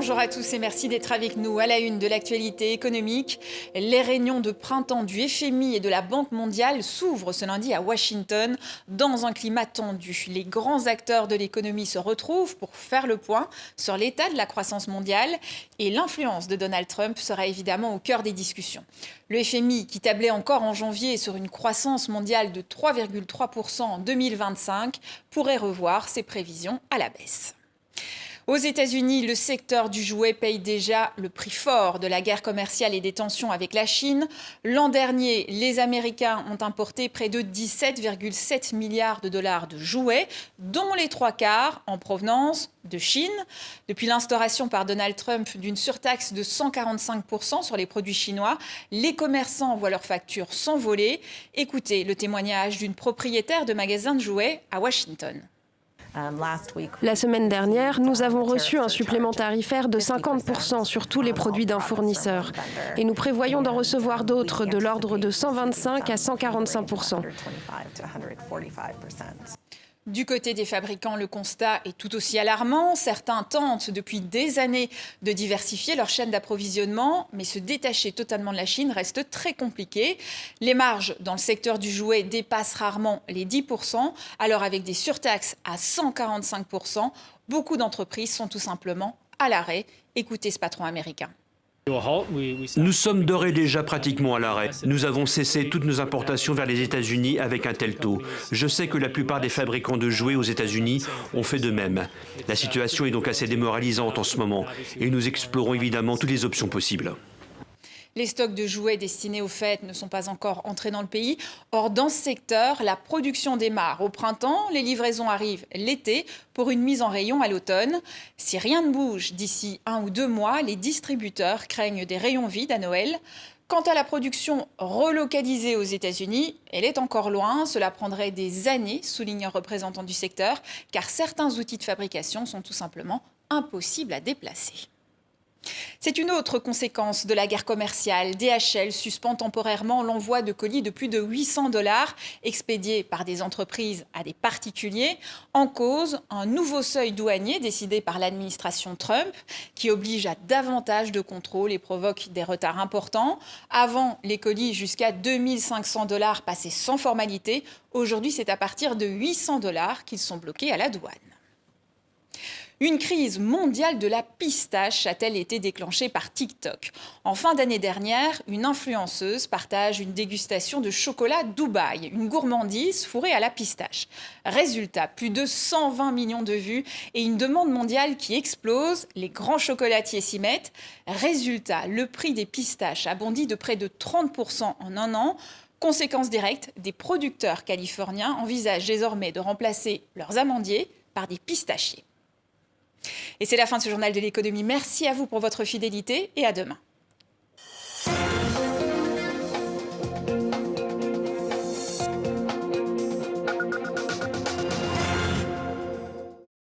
Bonjour à tous et merci d'être avec nous. À la une de l'actualité économique, les réunions de printemps du FMI et de la Banque mondiale s'ouvrent ce lundi à Washington dans un climat tendu. Les grands acteurs de l'économie se retrouvent pour faire le point sur l'état de la croissance mondiale et l'influence de Donald Trump sera évidemment au cœur des discussions. Le FMI, qui tablait encore en janvier sur une croissance mondiale de 3,3% en 2025, pourrait revoir ses prévisions à la baisse. Aux États-Unis, le secteur du jouet paye déjà le prix fort de la guerre commerciale et des tensions avec la Chine. L'an dernier, les Américains ont importé près de 17,7 milliards de dollars de jouets, dont les 3/4 en provenance de Chine. Depuis l'instauration par Donald Trump d'une surtaxe de 145% sur les produits chinois, les commerçants voient leurs factures s'envoler. Écoutez le témoignage d'une propriétaire de magasin de jouets à Washington. La semaine dernière, nous avons reçu un supplément tarifaire de 50% sur tous les produits d'un fournisseur. Et nous prévoyons d'en recevoir d'autres de l'ordre de 125 à 145%. Du côté des fabricants, le constat est tout aussi alarmant. Certains tentent depuis des années de diversifier leur chaîne d'approvisionnement, mais se détacher totalement de la Chine reste très compliqué. Les marges dans le secteur du jouet dépassent rarement les 10%, alors avec des surtaxes à 145%, beaucoup d'entreprises sont tout simplement à l'arrêt. Écoutez ce patron américain. Nous sommes d'ores et déjà pratiquement à l'arrêt. Nous avons cessé toutes nos importations vers les États-Unis avec un tel taux. Je sais que la plupart des fabricants de jouets aux États-Unis ont fait de même. La situation est donc assez démoralisante en ce moment et nous explorons évidemment toutes les options possibles. Les stocks de jouets destinés aux fêtes ne sont pas encore entrés dans le pays. Or, dans ce secteur, la production démarre au printemps, les livraisons arrivent l'été pour une mise en rayon à l'automne. Si rien ne bouge d'ici 1 ou 2 mois, les distributeurs craignent des rayons vides à Noël. Quant à la production relocalisée aux États-Unis, elle est encore loin. Cela prendrait des années, souligne un représentant du secteur, car certains outils de fabrication sont tout simplement impossibles à déplacer. C'est une autre conséquence de la guerre commerciale. DHL suspend temporairement l'envoi de colis de plus de 800 $ expédiés par des entreprises à des particuliers. En cause, un nouveau seuil douanier décidé par l'administration Trump qui oblige à davantage de contrôles et provoque des retards importants. Avant, les colis jusqu'à 2 500 $ passaient sans formalité. Aujourd'hui, c'est à partir de 800 $ qu'ils sont bloqués à la douane. Une crise mondiale de la pistache a-t-elle été déclenchée par TikTok? En fin d'année dernière, une influenceuse partage une dégustation de chocolat Dubaï, une gourmandise fourrée à la pistache. Résultat, plus de 120 millions de vues et une demande mondiale qui explose. Les grands chocolatiers s'y mettent. Résultat, le prix des pistaches a bondi de près de 30% en un an. Conséquence directe, des producteurs californiens envisagent désormais de remplacer leurs amandiers par des pistachiers. Et c'est la fin de ce journal de l'économie. Merci à vous pour votre fidélité et à demain.